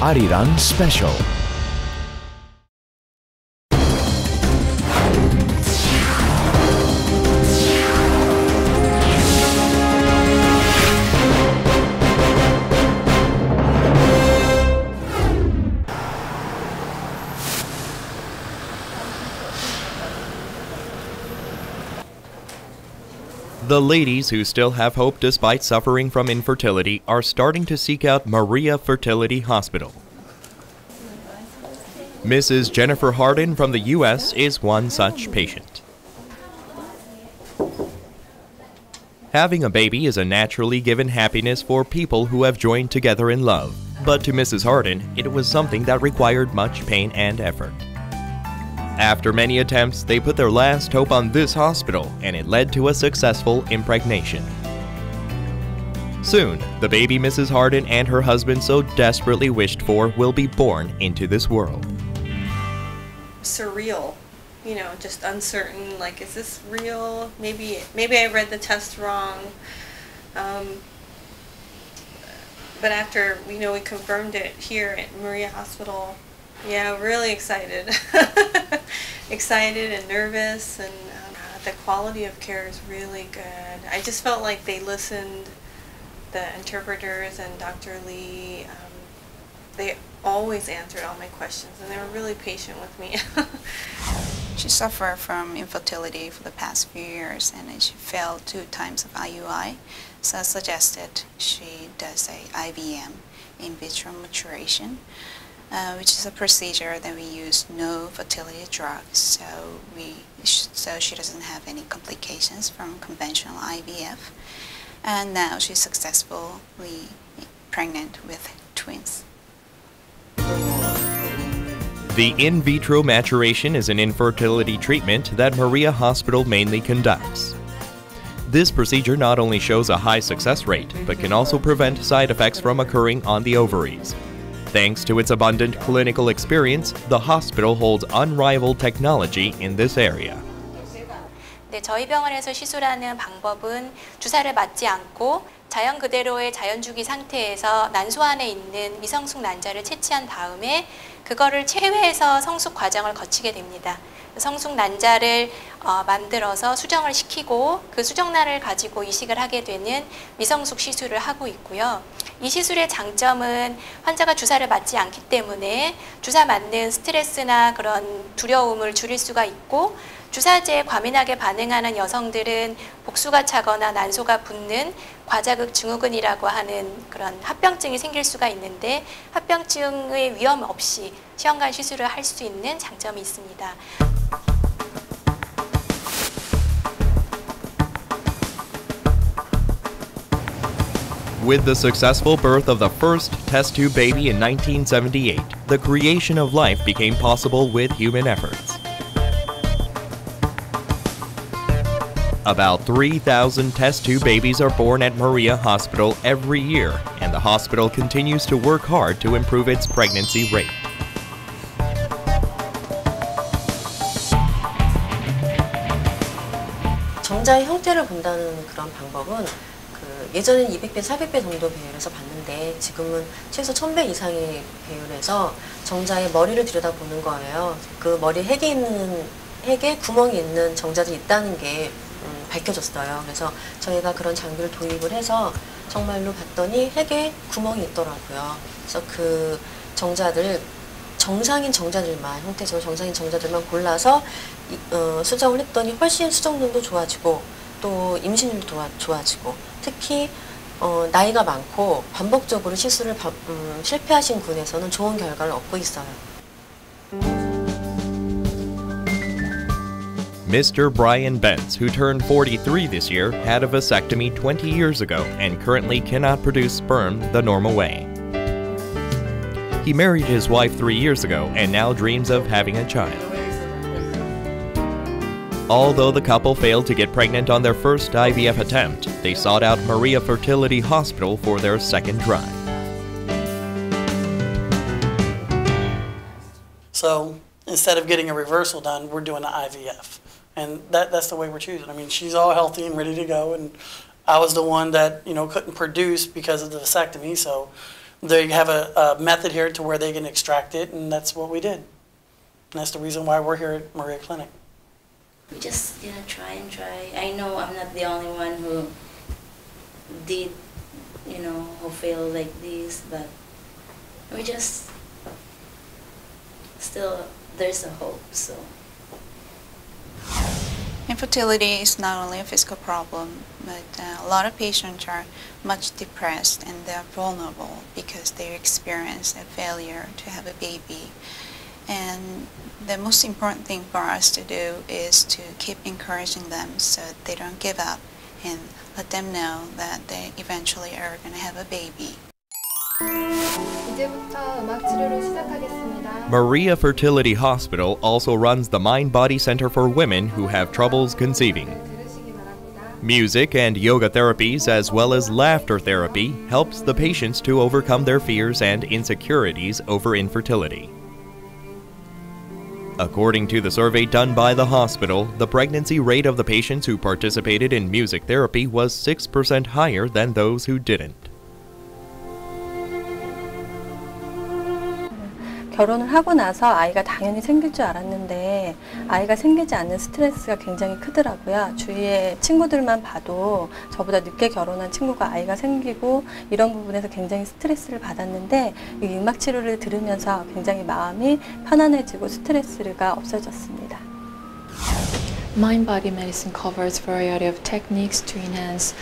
아리랑 스페셜. The ladies who still have hope despite suffering from infertility are starting to seek out Maria Fertility Hospital. Mrs. Jennifer Hardin from the U.S. is one such patient. Having a baby is a naturally given happiness for people who have joined together in love, but to Mrs. Hardin, it was something that required much pain and effort. After many attempts, they put their last hope on this hospital, and it led to a successful impregnation. Soon, the baby Mrs. Hardin and her husband so desperately wished for will be born into this world. Surreal, you know, just uncertain, like, is this real? Maybe I read the test wrong. But after, you know, we confirmed it here at Maria Hospital, yeah, really excited. Excited and nervous, and the quality of care is really good. I just felt like they listened, the interpreters and Dr. Lee, they always answered all my questions, and they were really patient with me. She suffered from infertility for the past few years, and then she failed 2 times of IUI, so I suggested she does a IVM, in vitro maturation, which is a procedure that we use no fertility drugs, so she doesn't have any complications from conventional IVF. And now she's successfully pregnant with twins. The in vitro maturation is an infertility treatment that Maria Hospital mainly conducts. This procedure not only shows a high success rate, but can also prevent side effects from occurring on the ovaries. Thanks to its abundant clinical experience, the hospital holds unrivaled technology in this area. 네, 저희 병원에서 시술하는 방법은 주사를 맞지 않고 자연 그대로의 자연주기 상태에서 난소 안에 있는 미성숙 난자를 채취한 다음에 그거를 체외해서 성숙 과정을 거치게 됩니다. 성숙 난자를 만들어서 수정을 시키고 그 수정란을 가지고 이식을 하게 되는 미성숙 시술을 하고 있고요. 이 시술의 장점은 환자가 주사를 맞지 않기 때문에 주사 맞는 스트레스나 그런 두려움을 줄일 수가 있고, 주사제에 과민하게 반응하는 여성들은 복수가 차거나 난소가 붓는 과자극 증후군이라고 하는 그런 합병증이 생길 수가 있는데, 합병증의 위험 없이 시험관 시술을 할 수 있는 장점이 있습니다. With the successful birth of the first test tube baby in 1978, the creation of life became possible with human efforts. About 3,000 test tube babies are born at Maria Hospital every year, and the hospital continues to work hard to improve its pregnancy rate. 정자의 형태를 본다는 그런 방법은 예전에는 200배, 400배 정도 배열해서 봤는데 지금은 최소 1000배 이상의 배열해서 정자의 머리를 들여다보는 거예요. 그 머리 핵에 구멍이 있는 정자들이 있다는 게 밝혀졌어요. 그래서 저희가 그런 장비를 도입을 해서 정말로 봤더니 핵에 구멍이 있더라고요. 그래서 그 정자들, 정상인 정자들만, 형태적으로 정상인 정자들만 골라서 수정을 했더니 훨씬 수정률도 좋아지고 또 임신율도 좋아지고, 특히 나이가 많고 반복적으로 시술을 실패하신 군에서는 좋은 결과를 얻고 있어요. Mr. Brian Bentz, who turned 43 this year, had a vasectomy 20 years ago and currently cannot produce sperm the normal way. He married his wife 3 years ago and now dreams of having a child. Although the couple failed to get pregnant on their first IVF attempt, they sought out Maria Fertility Hospital for their second try. So instead of getting a reversal done, we're doing an IVF. And that's the way we're choosing. I mean, she's all healthy and ready to go, and I was the one that, you know, couldn't produce because of the vasectomy, so they have a method here to where they can extract it, and that's what we did. And that's the reason why we're here at Maria Clinic. We just try and try. I know I'm not the only one who did, who failed like this, but we just still, there's a hope, so. Infertility is not only a physical problem, but a lot of patients are much depressed and they're vulnerable because they experience a failure to have a baby. And the most important thing for us to do is to keep encouraging them so they don't give up and let them know that they eventually are going to have a baby. 이제부터 음악 치료를 시작하겠습니다. Maria Fertility Hospital also runs the Mind-Body Center for women who have troubles conceiving. 들으시기 바랍니다. Music and yoga therapies, as well as laughter therapy, helps the patients to overcome their fears and insecurities over infertility. According to the survey done by the hospital, the pregnancy rate of the patients who participated in music therapy was 6% higher than those who didn't. 결혼을 하고 나서 아이가 당연히 생길 줄 알았는데 아이가 생기지 않는 스트레스가 굉장히 크더라고요. 주위의 친구들만 봐도 저보다 늦게 결혼한 친구가 아이가 생기고 이런 부분에서 굉장히 스트레스를 받았는데 이 음악 치료를 들으면서 굉장히 마음이 편안해지고 스트레스가 없어졌습니다. Mind-body medicine covers a variety of techniques to enhance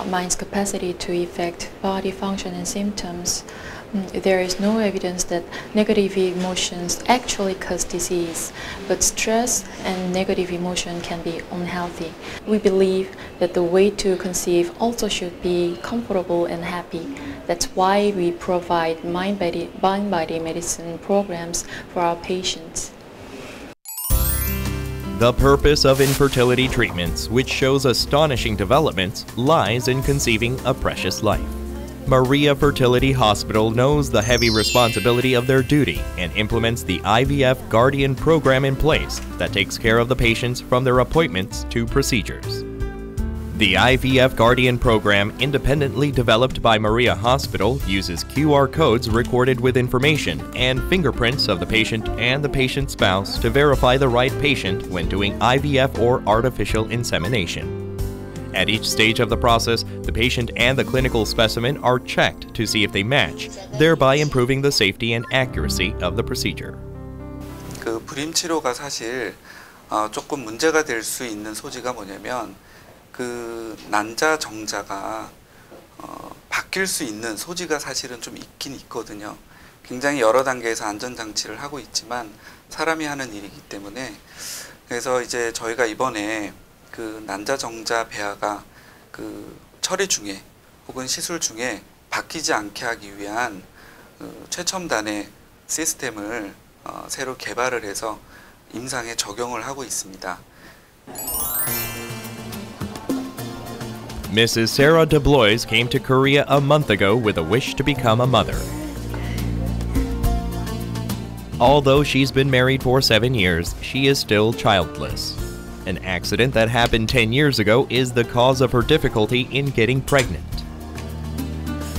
mind's capacity to affect body function and symptoms. There is no evidence that negative emotions actually cause disease, but stress and negative emotion can be unhealthy. We believe that the way to conceive also should be comfortable and happy. That's why we provide mind-body medicine programs for our patients. The purpose of infertility treatments, which shows astonishing developments, lies in conceiving a precious life. Maria Fertility Hospital knows the heavy responsibility of their duty and implements the IVF Guardian program in place that takes care of the patients from their appointments to procedures. The IVF Guardian program, independently developed by Maria Hospital, uses QR codes recorded with information and fingerprints of the patient and the patient's spouse to verify the right patient when doing IVF or artificial insemination. At each stage of the process, the patient and the clinical specimen are checked to see if they match, thereby improving the safety and accuracy of the procedure. 그 불임 치료가 사실 조금 문제가 될 수 있는 소지가 뭐냐면 그 난자 정자가 바뀔 수 있는 소지가 사실은 좀 있긴 있거든요. 굉장히 여러 단계에서 안전장치를 하고 있지만 사람이 하는 일이기 때문에 그래서 이제 저희가 이번에 그 난자 정자 배아가 그 처리 중에 혹은 시술 중에 바뀌지 않게 하기 위한 최첨단의 시스템을 새로 개발을 해서 임상에 적용을 하고 있습니다. Mrs. Sarah DeBlois came to Korea a month ago with a wish to become a mother. Although she's been married for 7 years, she is still childless. An accident that happened 10 years ago is the cause of her difficulty in getting pregnant.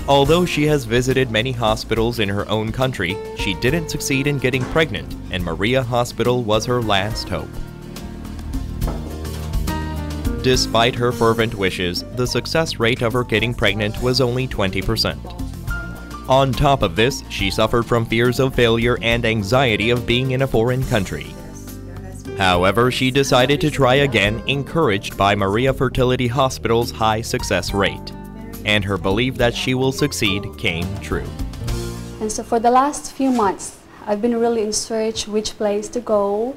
Although she has visited many hospitals in her own country, she didn't succeed in getting pregnant, and Maria Hospital was her last hope. Despite her fervent wishes, the success rate of her getting pregnant was only 20%. On top of this, she suffered from fears of failure and anxiety of being in a foreign country. However, she decided to try again, encouraged by Maria Fertility Hospital's high success rate. And her belief that she will succeed came true. And so for the last few months, I've been really in search which place to go.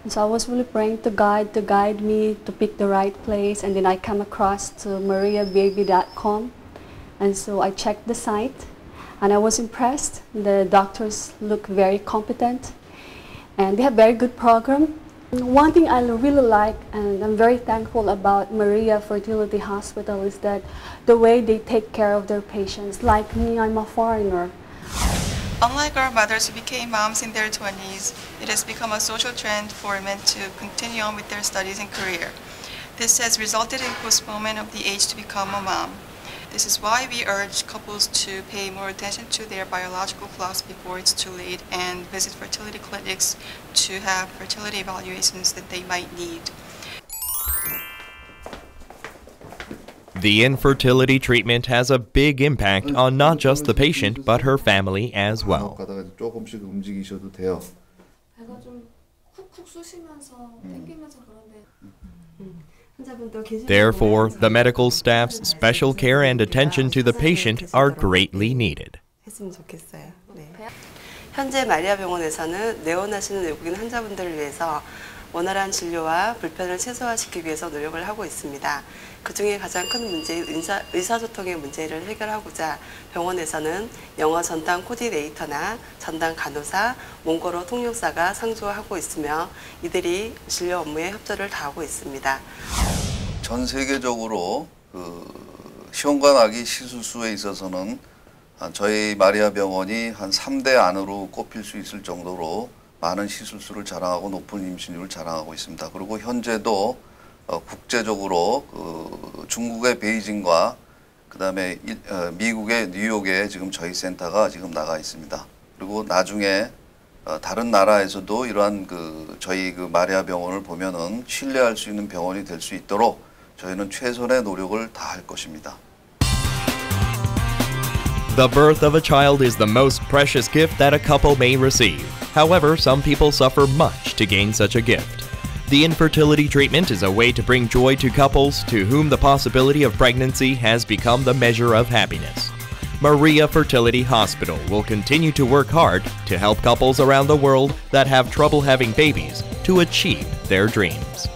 And so I was really praying to God to guide me to pick the right place. And then I come across to mariababy.com. And so I checked the site and I was impressed. The doctors look very competent and they have very good program. One thing I really like and I'm very thankful about Maria Fertility Hospital is that the way they take care of their patients. Like me, I'm a foreigner. Unlike our mothers who became moms in their 20s, it has become a social trend for women to continue on with their studies and career. This has resulted in postponement of the age to become a mom. This is why we urge couples to pay more attention to their biological clocks before it's too late and visit fertility clinics to have fertility evaluations that they might need. The infertility treatment has a big impact on not just the patient, but her family as well. 조금씩 움직이셔도 돼요. 배가 좀 쿡쿡 쑤시면서 땡기면서 그런데 Therefore, the medical staff's special care and attention to the patient are greatly needed. 했으면 좋겠어요. 네. 현재 마리아병원에서는 내원하시는 외국인 환자분들을 위해서 원활한 진료와 불편을 최소화시키기 위해서 노력을 하고 있습니다. 그중에 가장 큰 문제인 의사소통의 문제를 해결하고자 병원에서는 영어 전담 코디네이터나 전담 간호사, 몽골어 통역사가 상주하고 있으며 이들이 진료 업무에 협조를 다하고 있습니다. 전 세계적으로 시험관 아기 시술수에 있어서는 저희 마리아병원이 한 3대 안으로 꼽힐 수 있을 정도로 많은 시술수를 자랑하고 높은 임신율을 자랑하고 있습니다. 그리고 현재도 국제적으로 중국의 베이징과 그다음에 미국의 뉴욕에 지금 저희 센터가 지금 나가 있습니다. 그리고 나중에 다른 나라에서도 이러한 저희 마리아병원을 보면은 신뢰할 수 있는 병원이 될 수 있도록 저희는 최선의 노력을 다할 것입니다. The birth of a child is the most precious gift that a couple may receive. However, some people suffer much to gain such a gift. The infertility treatment is a way to bring joy to couples to whom the possibility of pregnancy has become the measure of happiness. Maria Fertility Hospital will continue to work hard to help couples around the world that have trouble having babies to achieve their dreams.